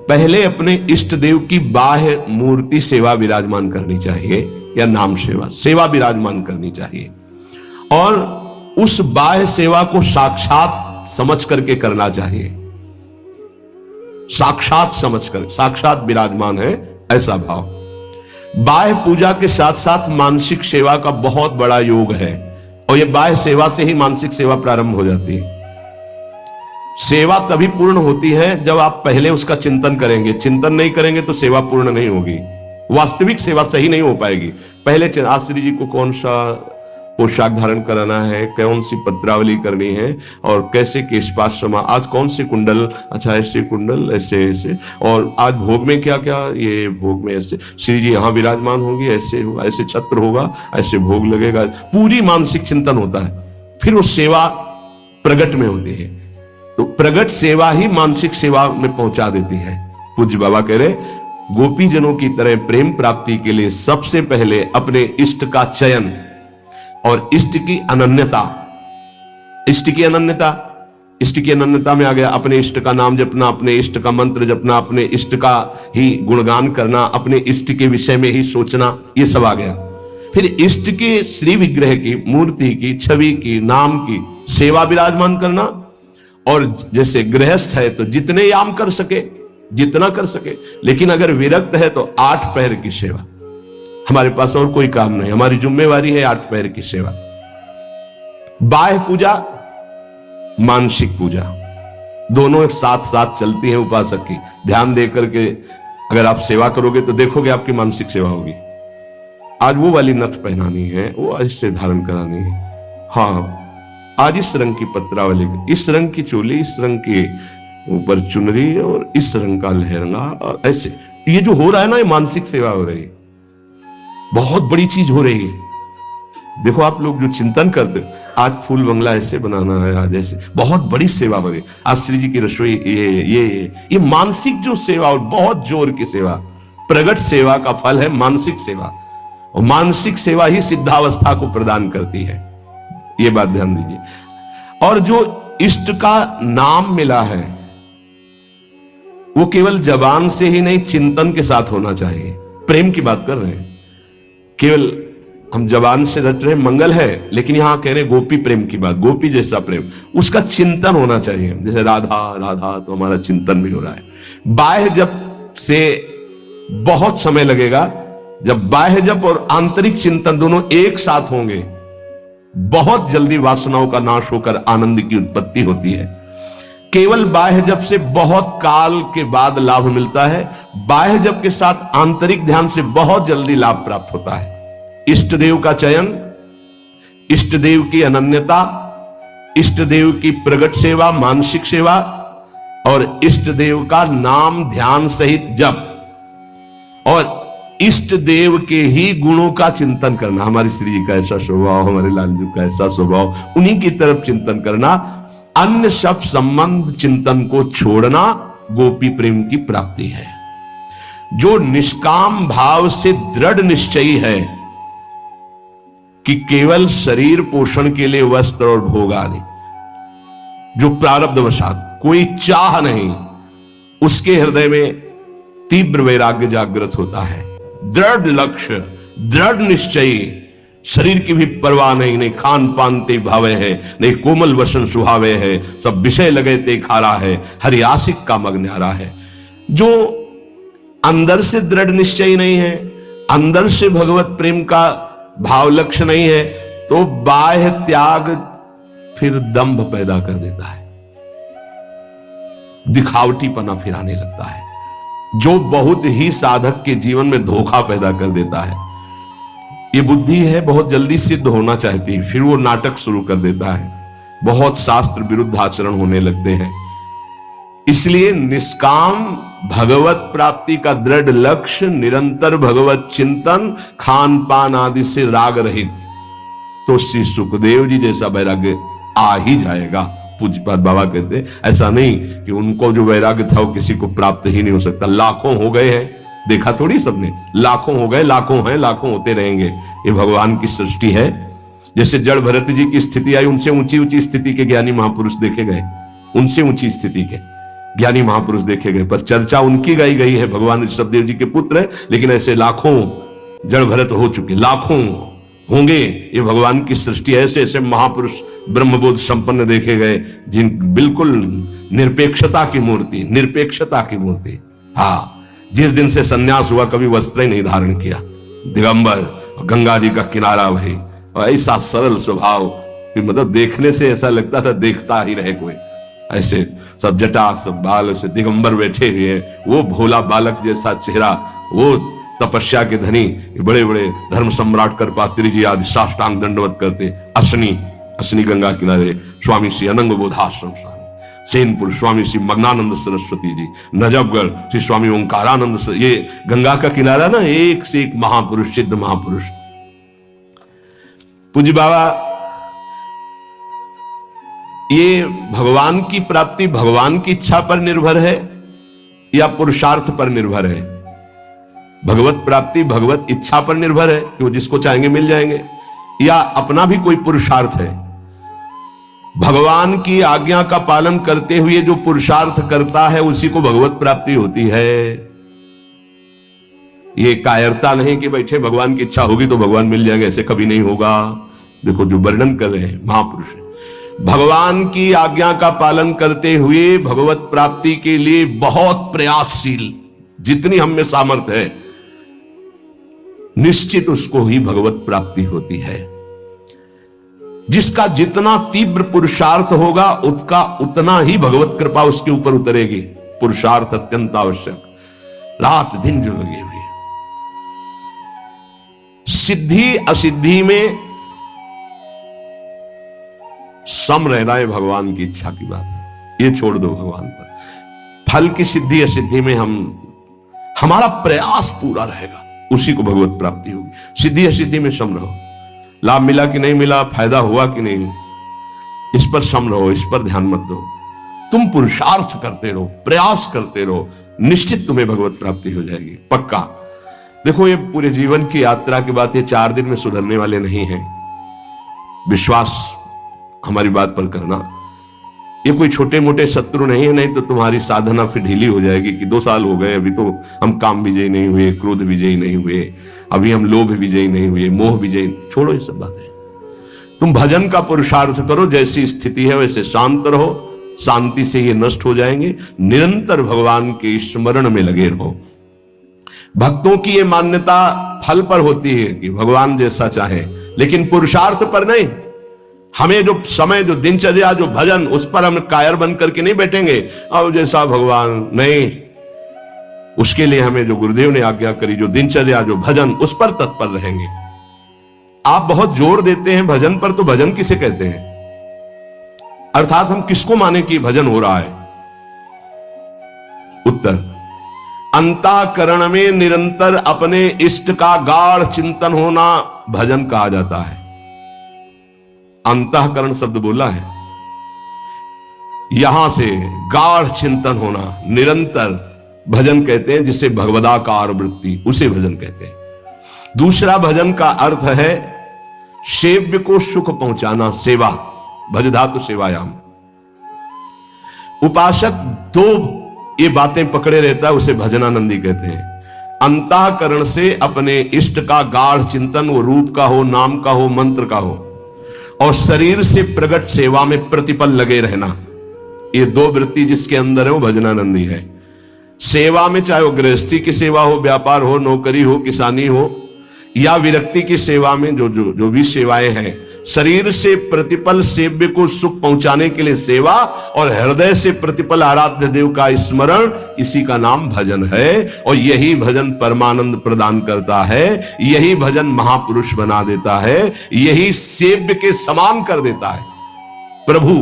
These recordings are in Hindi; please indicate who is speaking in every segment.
Speaker 1: पहले अपने इष्ट देव की बाह्य मूर्ति सेवा विराजमान करनी चाहिए, या नाम सेवा विराजमान करनी चाहिए, और उस बाह्य सेवा को साक्षात समझ करके करना चाहिए। साक्षात समझकर, साक्षात विराजमान है ऐसा भाव। बाह्य पूजा के साथ साथ मानसिक सेवा का बहुत बड़ा योग है, और यह बाह्य सेवा से ही मानसिक सेवा प्रारंभ हो जाती है। सेवा तभी पूर्ण होती है जब आप पहले उसका चिंतन करेंगे। चिंतन नहीं करेंगे तो सेवा पूर्ण नहीं होगी, वास्तविक सेवा सही नहीं हो पाएगी। पहले आज श्री जी को कौन सा पोशाक धारण कराना है, कौन सी पत्रावली करनी है, और कैसे केशपाश समा, आज कौन से कुंडल, अच्छा ऐसे कुंडल, ऐसे ऐसे, और आज भोग में क्या क्या, ये भोग में ऐसे श्री जी यहाँ विराजमान होंगी, ऐसे होगा, ऐसे छत्र होगा, ऐसे भोग लगेगा, पूरी मानसिक चिंतन होता है। फिर वो सेवा प्रगट में होती है, तो प्रगट सेवा ही मानसिक सेवा में पहुंचा देती है। पूज्य बाबा कह रहे, गोपी जनों की तरह प्रेम प्राप्ति के लिए सबसे पहले अपने इष्ट का चयन और इष्ट की अनन्यता। इष्ट की अनन्यता, इष्ट की अनन्यता में आ गया अपने इष्ट का नाम जपना, अपने इष्ट का मंत्र जपना, अपने इष्ट का ही गुणगान करना, अपने इष्ट के विषय में ही सोचना, ये सब आ गया। फिर इष्ट के श्री विग्रह की, मूर्ति की, छवि की, नाम की सेवा विराजमान करना, और जैसे गृहस्थ है तो जितने याम कर सके जितना कर सके, लेकिन अगर विरक्त है तो 8 पहर की सेवा। हमारे पास और कोई काम नहीं, हमारी जिम्मेवारी है 8 पहर की सेवा। बाह्य पूजा, मानसिक पूजा, दोनों एक साथ साथ चलती हैं उपासक की। ध्यान दे करके अगर आप सेवा करोगे तो देखोगे आपकी मानसिक सेवा होगी। आज वो वाली नथ पहनानी है, वो ऐसे धारण करानी है, हाँ आज इस रंग की पत्रावली, इस रंग की चोली, इस रंग के ऊपर चुनरी, और इस रंग का लहंगा, और ऐसे ये जो हो रहा है ना, ये मानसिक सेवा हो रही है, बहुत बड़ी चीज हो रही है। देखो आप लोग जो चिंतन करते, आज फूल बंगला ऐसे बनाना है, आज ऐसे, बहुत बड़ी सेवा हो रही। आज श्री जी की रसोई, ये मानसिक जो सेवा, और बहुत जोर की सेवा, प्रगट सेवा का फल है मानसिक सेवा, और मानसिक सेवा ही सिद्धावस्था को प्रदान करती है, ये बात ध्यान दीजिए। और जो इष्ट का नाम मिला है वो केवल जबान से ही नहीं, चिंतन के साथ होना चाहिए। प्रेम की बात कर रहे हैं, केवल हम जबान से रट रहे मंगल है, लेकिन यहां कह रहे गोपी प्रेम की बात, गोपी जैसा प्रेम, उसका चिंतन होना चाहिए। जैसे राधा राधा, तो हमारा चिंतन भी हो रहा है। बाह्य जप से बहुत समय लगेगा, जब बाह्य जप और आंतरिक चिंतन दोनों एक साथ होंगे, बहुत जल्दी वासनाओं का नाश होकर आनंद की उत्पत्ति होती है। केवल बाह्य जप से बहुत काल के बाद लाभ मिलता है, बाह्य जप के साथ आंतरिक ध्यान से बहुत जल्दी लाभ प्राप्त होता है। इष्ट देव का चयन, इष्ट देव की अनन्यता, इष्ट देव की प्रगट सेवा, मानसिक सेवा, और इष्ट देव का नाम ध्यान सहित जप, और इष्ट देव के ही गुणों का चिंतन करना। हमारी श्री जी का ऐसा स्वभाव, हमारे लालजू का ऐसा स्वभाव, उन्हीं की तरफ चिंतन करना। अन्य सब संबंध चिंतन को छोड़ना गोपी प्रेम की प्राप्ति है। जो निष्काम भाव से दृढ़ निश्चयी है कि केवल शरीर पोषण के लिए वस्त्र और भोग आदि, जो प्रारब्धवशात कोई चाह नहीं, उसके हृदय में तीव्र वैराग्य जागृत होता है। दृढ़ लक्ष्य, दृढ़ निश्चयी, शरीर की भी परवाह नहीं, नहीं खान पान ते भावे है, नहीं कोमल वसन सुहावे है, सब विषय लगे ते खारा है, हरि आशिक का मग न्यारा है। जो अंदर से दृढ़ निश्चयी नहीं है, अंदर से भगवत प्रेम का भाव लक्ष्य नहीं है, तो बाह्य त्याग फिर दंभ पैदा कर देता है, दिखावटीपना फिर आने लगता है, जो बहुत ही साधक के जीवन में धोखा पैदा कर देता है। ये बुद्धि है बहुत जल्दी सिद्ध होना चाहती है, फिर वो नाटक शुरू कर देता है, बहुत शास्त्र विरुद्ध आचरण होने लगते हैं। इसलिए निष्काम भगवत प्राप्ति का दृढ़ लक्ष्य, निरंतर भगवत चिंतन, खान पान आदि से राग रहित, तो श्री सुखदेव जी जैसा वैराग्य आ ही जाएगा। पूज्यपाद बाबा कहते ऐसा नहीं कि उनको जो वैराग्य था वो किसी को प्राप्त ही नहीं हो सकता। लाखों हो गए हैं, देखा थोड़ी सबने, लाखों हो गए, लाखों हैं, लाखों होते रहेंगे। ये भगवान की सृष्टि है। जैसे जड़ भरत जी की स्थिति आई, उनसे ऊंची ऊंची स्थिति के ज्ञानी महापुरुष देखे गए, उनसे ऊंची स्थिति के, ज्ञानी महापुरुष देखे गए, पर चर्चा उनकी गाई गई है, भगवान ऋषभदेव जी के पुत्र है, लेकिन ऐसे लाखों जड़ भरत हो चुके, लाखों होंगे। ये भगवान की सृष्टि, ऐसे ऐसे महापुरुष ब्रह्मबोध संपन्न देखे गए, जिन बिल्कुल निरपेक्षता की मूर्ति, निरपेक्षता की मूर्ति। हाँ, जिस दिन से सन्यास हुआ कभी वस्त्र ही नहीं धारण किया, दिगंबर, गंगा जी का किनारा भाई, और ऐसा सरल स्वभाव कि मतलब देखने से ऐसा लगता था देखता ही रहे कोई। ऐसे सब जटा, सब बाल, ऐसे दिगंबर बैठे हुए, वो भोला बालक जैसा चेहरा, वो तपस्या के धनी, बड़े बड़े धर्म सम्राट करपात्री जी आदि साष्टांग दंडवत करते। असनी गंगा किनारे स्वामी श्री अनंग बोधाश्रम स्वामी, सेनपुर स्वामी श्री मग्नानंद सरस्वती जी, नजफगढ़ श्री स्वामी ओंकारानंद, ये गंगा का किनारा ना, एक से एक महापुरुष, सिद्ध महापुरुष। पूज्य बाबा, ये भगवान की प्राप्ति भगवान की इच्छा पर निर्भर है या पुरुषार्थ पर निर्भर है? भगवत प्राप्ति भगवत इच्छा पर निर्भर है कि वो जिसको चाहेंगे मिल जाएंगे, या अपना भी कोई पुरुषार्थ है? भगवान की आज्ञा का पालन करते हुए जो पुरुषार्थ करता है उसी को भगवत प्राप्ति होती है। ये कायरता नहीं कि बैठे भगवान की इच्छा होगी तो भगवान मिल जाएंगे, ऐसे कभी नहीं होगा। देखो जो वर्णन कर रहे हैं महापुरुष, भगवान की आज्ञा का पालन करते हुए भगवत प्राप्ति के लिए बहुत प्रयासशील, जितनी हम में सामर्थ्य है, निश्चित उसको ही भगवत प्राप्ति होती है। जिसका जितना तीव्र पुरुषार्थ होगा उसका उतना ही भगवत कृपा उसके ऊपर उतरेगी। पुरुषार्थ अत्यंत आवश्यक, रात दिन जो लगे हुए। सिद्धि असिद्धि में सम रहना है भगवान की इच्छा की बात है, ये छोड़ दो भगवान पर। फल की सिद्धि असिद्धि में हमारा प्रयास पूरा रहेगा, उसी को भगवत प्राप्ति होगी। सिद्धि असिद्धि में सम रहो, लाभ मिला कि नहीं मिला, फायदा हुआ कि नहीं, इस पर सम रहो, इस पर ध्यान मत दो। तुम पुरुषार्थ करते रहो, प्रयास करते रहो, निश्चित तुम्हें भगवत प्राप्ति हो जाएगी, पक्का। देखो ये पूरे जीवन की यात्रा की बात, ये 4 दिन में सुधरने वाले नहीं है। विश्वास हमारी बात पर करना, ये कोई छोटे मोटे शत्रु नहीं है, नहीं तो तुम्हारी साधना फिर ढीली हो जाएगी कि 2 साल हो गए, अभी तो हम काम विजयी नहीं हुए, क्रोध विजयी नहीं हुए, अभी हम लोभ विजयी नहीं हुए, मोह विजयी। छोड़ो ये सब बातें, तुम भजन का पुरुषार्थ करो, जैसी स्थिति है वैसे शांत रहो, शांति से ये नष्ट हो जाएंगे। निरंतर भगवान के स्मरण में लगे रहो। भक्तों की ये मान्यता फल पर होती है कि भगवान जैसा चाहे, लेकिन पुरुषार्थ पर नहीं। हमें जो समय, जो दिनचर्या, जो भजन, उस पर हम कायर बन करके नहीं बैठेंगे अब जैसा भगवान, नहीं। उसके लिए हमें जो गुरुदेव ने आज्ञा करी, जो दिनचर्या, जो भजन, उस पर तत्पर रहेंगे। आप बहुत जोर देते हैं भजन पर, तो भजन किसे कहते हैं? अर्थात हम किसको माने कि भजन हो रहा है? उत्तर, अंतःकरण में निरंतर अपने इष्ट का गाढ़ चिंतन होना भजन कहा जाता है। अंतःकरण शब्द बोला है, यहां से गाढ़ चिंतन होना, निरंतर भजन कहते हैं, जिसे भगवदाकार वृत्ति, उसे भजन कहते हैं। दूसरा भजन का अर्थ है सेव्य को सुख पहुंचाना, सेवा, भज धातु सेवायाम। उपासक 2 ये बातें पकड़े रहता है, उसे भजनानंदी कहते हैं। अंतःकरण से अपने इष्ट का गाढ़ चिंतन, वो रूप का हो, नाम का हो, मंत्र का हो, और शरीर से प्रकट सेवा में प्रतिपल लगे रहना, ये 2 वृत्ति जिसके अंदर है वो भजनानंदी है। सेवा में चाहे वो गृहस्थी की सेवा हो, व्यापार हो, नौकरी हो, किसानी हो, या विरक्ति की सेवा में जो भी सेवाएं हैं, शरीर से प्रतिपल सेव्य को सुख पहुंचाने के लिए सेवा, और हृदय से प्रतिपल आराध्य देव का स्मरण, इसी का नाम भजन है। और यही भजन परमानंद प्रदान करता है, यही भजन महापुरुष बना देता है, यही सेव्य के समान कर देता है। प्रभु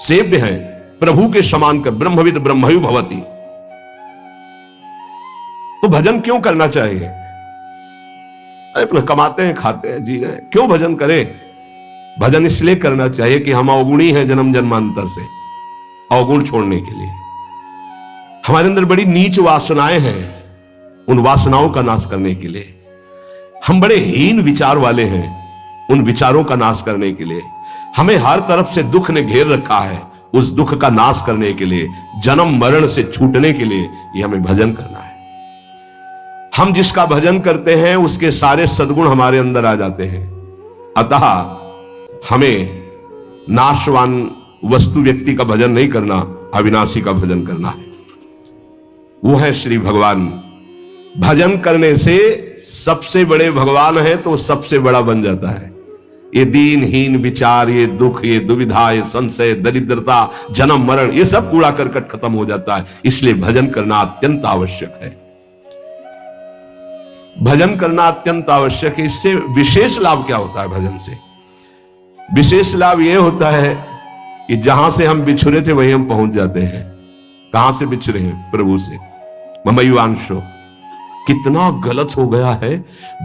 Speaker 1: सेव्य है, प्रभु के समान कर, ब्रह्मविद ब्रह्मयु भवति। तो भजन क्यों करना चाहिए? अरे कमाते हैं, खाते हैं, जी रहे हैं, क्यों भजन करें? भजन इसलिए करना चाहिए कि हम अवगुणी हैं जन्म जन्मांतर से, अवगुण छोड़ने के लिए। हमारे अंदर बड़ी नीच वासनाएं हैं, उन वासनाओं का नाश करने के लिए। हम बड़े हीन विचार वाले हैं, उन विचारों का नाश करने के लिए। हमें हर तरफ से दुख ने घेर रखा है, उस दुख का नाश करने के लिए, जन्म मरण से छूटने के लिए ये हमें भजन करना है। हम जिसका भजन करते हैं उसके सारे सद्गुण हमारे अंदर आ जाते हैं। अतः हमें नाशवान वस्तु व्यक्ति का भजन नहीं करना, अविनाशी का भजन करना है। वो है श्री भगवान। भजन करने से सबसे बड़े भगवान है तो सबसे बड़ा बन जाता है। ये दीनहीन विचार, ये दुख, ये दुविधा, ये संशय, दरिद्रता, जन्म मरण, ये सब कूड़ा करकट खत्म हो जाता है। इसलिए भजन करना अत्यंत आवश्यक है। भजन करना अत्यंत आवश्यक है। इससे विशेष लाभ क्या होता है? भजन से विशेष लाभ यह होता है कि जहां से हम बिछुड़े थे वहीं हम पहुंच जाते हैं। कहां से बिछुड़े हैं? प्रभु से। ममैवांशो, कितना गलत हो गया है।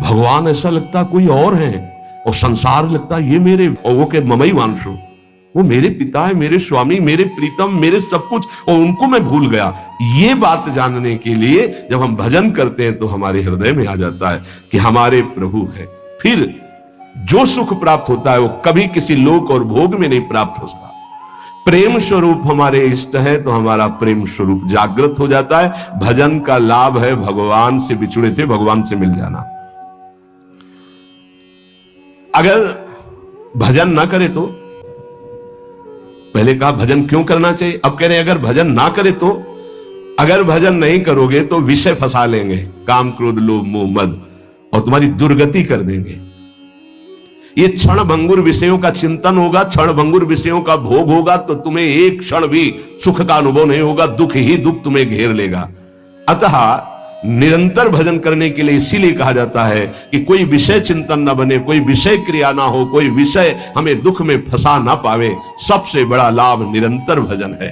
Speaker 1: भगवान ऐसा लगता कोई और है और संसार लगता ये मेरे, और वो के ममैवांशो, वो मेरे पिता है, मेरे स्वामी, मेरे प्रीतम, मेरे सब कुछ, और उनको मैं भूल गया। ये बात जानने के लिए जब हम भजन करते हैं तो हमारे हृदय में आ जाता है कि हमारे प्रभु है। फिर जो सुख प्राप्त होता है वो कभी किसी लोक और भोग में नहीं प्राप्त होता। प्रेम स्वरूप हमारे इष्ट है तो हमारा प्रेम स्वरूप जागृत हो जाता है। भजन का लाभ है भगवान से बिछुड़े थे भगवान से मिल जाना। अगर भजन ना करे तो, पहले कहा भजन क्यों करना चाहिए, अब कह रहे हैं अगर भजन ना करे तो, अगर भजन नहीं करोगे तो विषय फंसा लेंगे, काम क्रोध लोभ मोह मद, और तुम्हारी दुर्गति कर देंगे। ये क्षण भंगुर विषयों का चिंतन होगा, क्षण भंगुर विषयों का भोग होगा तो तुम्हें एक क्षण भी सुख का अनुभव नहीं होगा, दुख ही दुख तुम्हें घेर लेगा। अतः निरंतर भजन करने के लिए इसीलिए कहा जाता है कि कोई विषय चिंतन ना बने, कोई विषय क्रिया ना हो, कोई विषय हमें दुख में फंसा ना पावे। सबसे बड़ा लाभ निरंतर भजन है।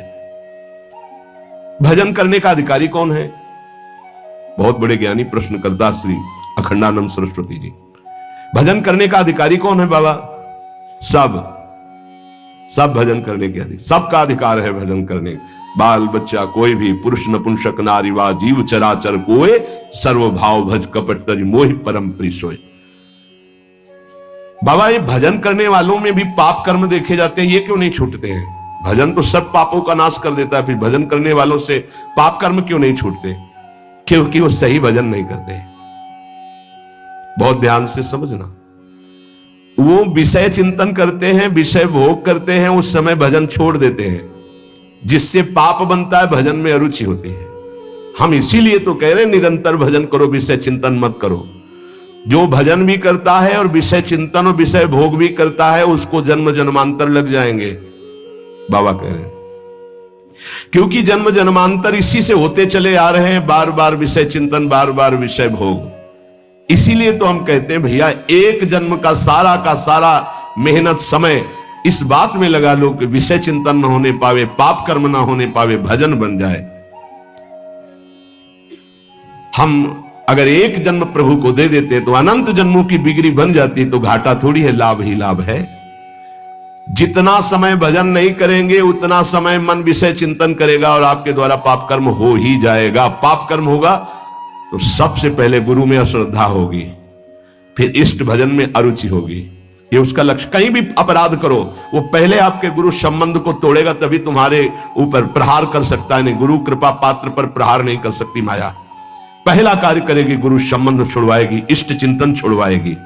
Speaker 1: भजन करने का अधिकारी कौन है? बहुत बड़े ज्ञानी प्रश्नकर्ता श्री अखंडानंद सरस्वती जी। भजन करने का अधिकारी कौन है बाबा? सब भजन करने के अधिकारी, सबका अधिकार है भजन करने। बाल बच्चा कोई भी, पुरुष नपुंसक नारी वा जीव चराचर कोय, सर्वभाव भज कपट तज मोहि परम प्रिय सोय। बाबा ये भजन करने वालों में भी पाप कर्म देखे जाते हैं, ये क्यों नहीं छूटते हैं? भजन तो सब पापों का नाश कर देता है, फिर भजन करने वालों से पाप कर्म क्यों नहीं छूटते? क्योंकि वो सही भजन नहीं करते। बहुत ध्यान से समझना। वो विषय चिंतन करते हैं, विषय भोग करते हैं, उस समय भजन छोड़ देते हैं, जिससे पाप बनता है, भजन में अरुचि होती है। हम इसीलिए तो कह रहे हैं निरंतर भजन करो, विषय चिंतन मत करो। जो भजन भी करता है और विषय चिंतन और विषय भोग भी करता है उसको जन्म जन्मांतर लग जाएंगे, बाबा कह रहे हैं। क्योंकि जन्म जन्मांतर इसी से होते चले आ रहे हैं, बार बार विषय चिंतन, बार बार विषय भोग। इसीलिए तो हम कहते हैं भैया एक जन्म का सारा मेहनत समय इस बात में लगा लो कि विषय चिंतन न होने पावे, पाप कर्म न होने पावे, भजन बन जाए। हम अगर एक जन्म प्रभु को दे देते तो अनंत जन्मों की बिगड़ी बन जाती, तो घाटा थोड़ी है, लाभ ही लाभ है। जितना समय भजन नहीं करेंगे उतना समय मन विषय चिंतन करेगा और आपके द्वारा पाप कर्म हो ही जाएगा। पाप कर्म होगा तो सबसे पहले गुरु में अश्रद्धा होगी, फिर इष्ट भजन में अरुचि होगी। ये उसका लक्ष्य। कहीं भी अपराध करो, वो पहले आपके गुरु संबंध को तोड़ेगा, तभी तुम्हारे ऊपर प्रहार कर सकता है। नहीं, गुरु कृपा पात्र पर प्रहार नहीं कर सकती माया। पहला कार्य करेगी, गुरु संबंध छुड़वाएगी, इष्ट चिंतन छुड़वाएगी।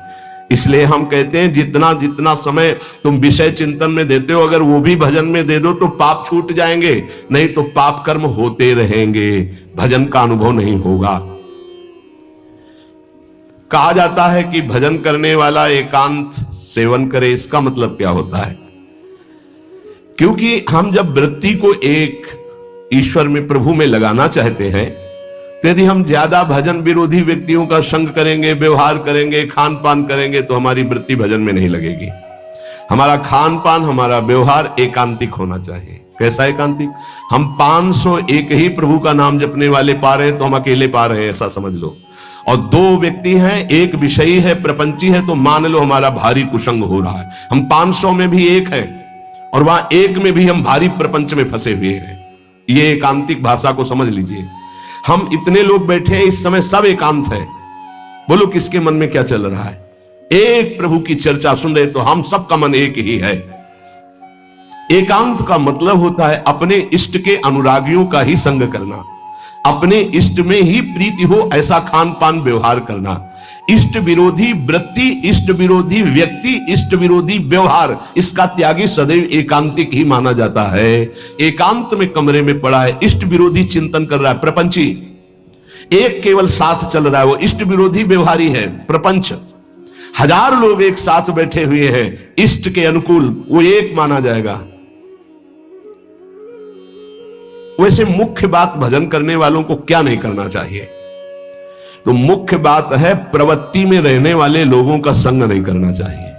Speaker 1: इसलिए हम कहते हैं जितना जितना समय तुम विषय चिंतन में देते हो, अगर वो भी भजन में दे दो तो पाप छूट जाएंगे, नहीं तो पाप कर्म होते रहेंगे, भजन का अनुभव नहीं होगा। कहा जाता है कि भजन करने वाला एकांत सेवन करे। इसका मतलब क्या होता है? क्योंकि हम जब वृत्ति को एक ईश्वर में, प्रभु में लगाना चाहते हैं, तो यदि हम ज्यादा भजन विरोधी व्यक्तियों का संग करेंगे, व्यवहार करेंगे, खान पान करेंगे, तो हमारी वृत्ति भजन में नहीं लगेगी। हमारा खान पान, हमारा व्यवहार एकांतिक होना चाहिए। कैसा एकांतिक? हम 501 ही प्रभु का नाम जपने वाले पा रहे हैं तो हम अकेले पा रहे हैं, ऐसा समझ लो। और 2 व्यक्ति हैं, एक विषयी है, प्रपंची है, तो मान लो हमारा भारी कुसंग हो रहा है। हम 500 में भी एक हैं और वहां एक में भी हम भारी प्रपंच में फंसे हुए हैं। ये एकांतिक भाषा को समझ लीजिए। हम इतने लोग बैठे हैं इस समय, सब एकांत हैं। बोलो किसके मन में क्या चल रहा है? एक प्रभु की चर्चा सुन रहे तो हम सबका मन एक ही है। एकांत का मतलब होता है अपने इष्ट के अनुरागियों का ही संग करना, अपने इष्ट में ही प्रीति हो ऐसा खान पान व्यवहार करना। इष्ट विरोधी वृत्ति, इष्ट विरोधी व्यक्ति, इष्ट विरोधी व्यवहार, इसका त्यागी सदैव एकांतिक ही माना जाता है। एकांत में कमरे में पड़ा है, इष्ट विरोधी चिंतन कर रहा है, प्रपंची। एक केवल साथ चल रहा है, वो इष्ट विरोधी व्यवहारी है, प्रपंच। 1000 लोग एक साथ बैठे हुए हैं इष्ट के अनुकूल, वो एक माना जाएगा। वैसे मुख्य बात भजन करने वालों को क्या नहीं करना चाहिए? तो मुख्य बात है प्रवृत्ति में रहने वाले लोगों का संग नहीं करना चाहिए।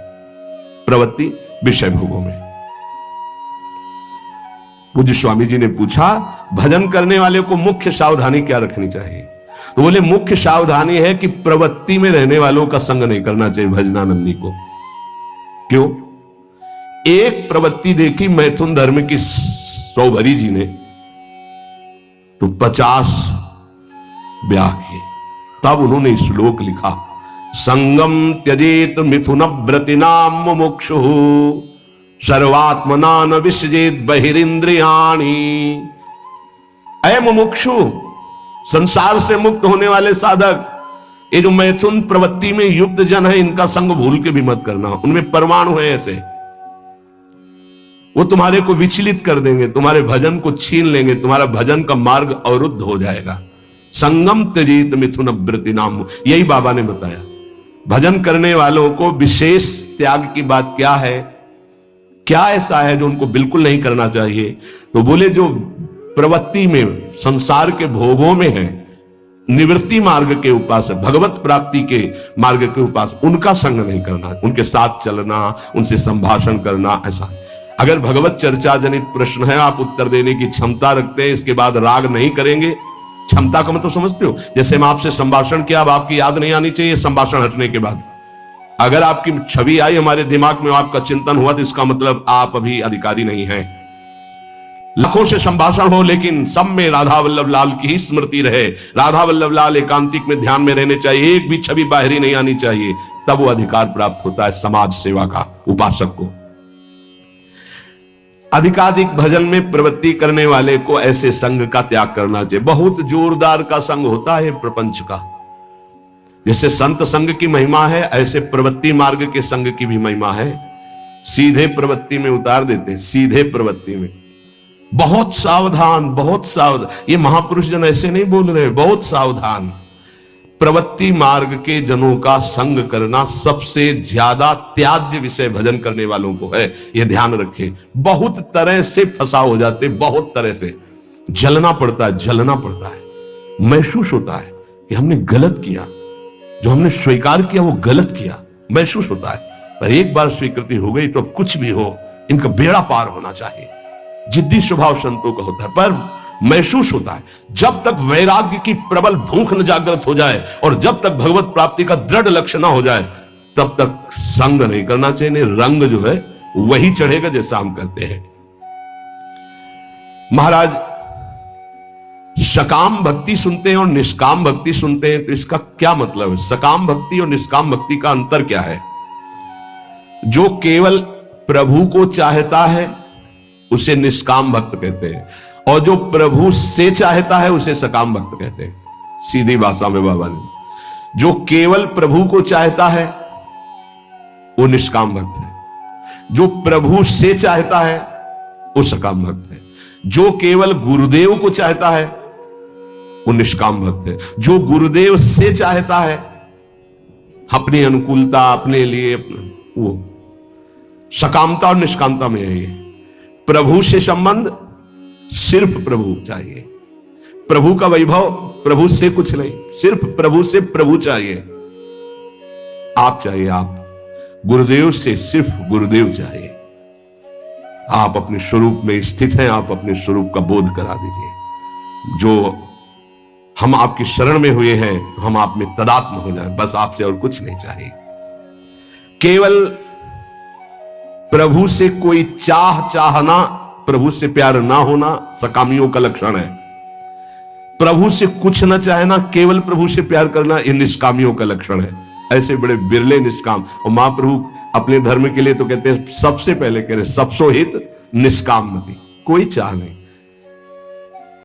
Speaker 1: प्रवृत्ति विषय भोगों में। पूज्य स्वामी जी ने पूछा भजन करने वाले को मुख्य सावधानी क्या रखनी चाहिए? तो बोले मुख्य सावधानी है कि प्रवृत्ति में रहने वालों का संग नहीं करना चाहिए भजनानंदी को। क्यों? एक प्रवृत्ति देखी मैथुन धर्म की सौभरी जी ने तो 50 ब्याह किए, तब उन्होंने श्लोक लिखा, संगम त्यजेत मिथुन व्रतिनाम मुमुक्षु सर्वात्मना न विसजेत बहिरिंद्रियाणि। अय मुमुक्षु, संसार से मुक्त होने वाले साधक, ये जो मैथुन प्रवृत्ति में युक्त जन है इनका संग भूल के भी मत करना। उनमें परमाणु है ऐसे, वो तुम्हारे को विचलित कर देंगे, तुम्हारे भजन को छीन लेंगे, तुम्हारा भजन का मार्ग अवरुद्ध हो जाएगा। संगम त्यजेत मिथुन व्रति नाम, यही बाबा ने बताया। भजन करने वालों को विशेष त्याग की बात क्या है? क्या ऐसा है जो उनको बिल्कुल नहीं करना चाहिए? तो बोले जो प्रवृत्ति में, संसार के भोगों में है, निवृत्ति मार्ग के उपास, भगवत प्राप्ति के मार्ग के उपास, उनका संग नहीं करना, उनके साथ चलना, उनसे संभाषण करना। ऐसा अगर भगवत चर्चा जनित प्रश्न है, आप उत्तर देने की क्षमता रखते हैं, इसके बाद राग नहीं करेंगे। क्षमता का मतलब समझते हो? जैसे हम आपसे संभाषण किया, अब आपकी याद नहीं आनी चाहिए संभाषण हटने के बाद। अगर आपकी छवि आई हमारे दिमाग में, आपका चिंतन हुआ, तो इसका मतलब आप अभी अधिकारी नहीं हैं। लाखों से संभाषण हो लेकिन सब में राधा वल्लभ लाल की ही स्मृति रहे, राधा वल्लभ लाल एकांतिक में ध्यान में रहने चाहिए, एक भी छवि बाहरी नहीं आनी चाहिए, तब वो अधिकार प्राप्त होता है समाज सेवा का उपासक को। अधिकाधिक भजन में प्रवृत्ति करने वाले को ऐसे संग का त्याग करना चाहिए। बहुत जोरदार का संग होता है प्रपंच का। जैसे संत संग की महिमा है, ऐसे प्रवृत्ति मार्ग के संग की भी महिमा है। सीधे प्रवृत्ति में उतार देते हैं, सीधे प्रवृत्ति में। बहुत सावधान, बहुत सावधान। ये महापुरुष जन ऐसे नहीं बोल रहे, बहुत सावधान। प्रवृत्ति मार्ग के जनों का संग करना सबसे ज्यादा त्याज्य विषय भजन करने वालों को है, यह ध्यान रखें। बहुत तरह से फंसा हो जाते, बहुत तरह से जलना पड़ता है, जलना पड़ता है, महसूस होता है कि हमने गलत किया, जो हमने स्वीकार किया वो गलत किया, महसूस होता है। पर एक बार स्वीकृति हो गई तो कुछ भी हो, इनका बेड़ा पार होना चाहिए। जिद्दी स्वभाव संतों का होता है, पर महसूस होता है। जब तक वैराग्य की प्रबल भूख न जागृत हो जाए और जब तक भगवत प्राप्ति का दृढ़ लक्ष्य ना हो जाए, तब तक संग नहीं करना चाहिए। रंग जो है वही चढ़ेगा, जैसा हम कहते हैं। महाराज सकाम भक्ति सुनते हैं और निष्काम भक्ति सुनते हैं, तो इसका क्या मतलब है? सकाम भक्ति और निष्काम भक्ति का अंतर क्या है? जो केवल प्रभु को चाहता है उसे निष्काम भक्त कहते हैं, और जो प्रभु से चाहता है उसे सकाम भक्त कहते हैं। सीधी भाषा में बाबा ने, जो केवल प्रभु को चाहता है वो निष्काम भक्त है, जो प्रभु से चाहता है वो सकाम भक्त है, जो केवल गुरुदेव को चाहता है वो निष्काम भक्त है, जो गुरुदेव से चाहता है अपनी अनुकूलता, अपने लिए, वो सकामता और निष्कामता में है। ये प्रभु से संबंध सिर्फ प्रभु चाहिए, प्रभु का वैभव, प्रभु से कुछ नहीं, सिर्फ प्रभु से प्रभु चाहिए, आप चाहिए, आप गुरुदेव से सिर्फ गुरुदेव चाहिए। आप अपने स्वरूप में स्थित हैं, आप अपने स्वरूप का बोध करा दीजिए। जो हम आपकी शरण में हुए हैं, हम आप में तदात्म हो जाए, बस आपसे और कुछ नहीं चाहिए। केवल प्रभु से कोई चाहना, प्रभु से प्यार ना होना सकामियों का लक्षण है। प्रभु से कुछ न चाहना, केवल प्रभु से प्यार करना, ये निष्कामियों का लक्षण है। ऐसे बड़े बिरले निष्काम। और महाप्रभु अपने धर्म के लिए तो कहते हैं, सबसे पहले कह रहे सबसो हित निष्काम मति, कोई चाह नहीं।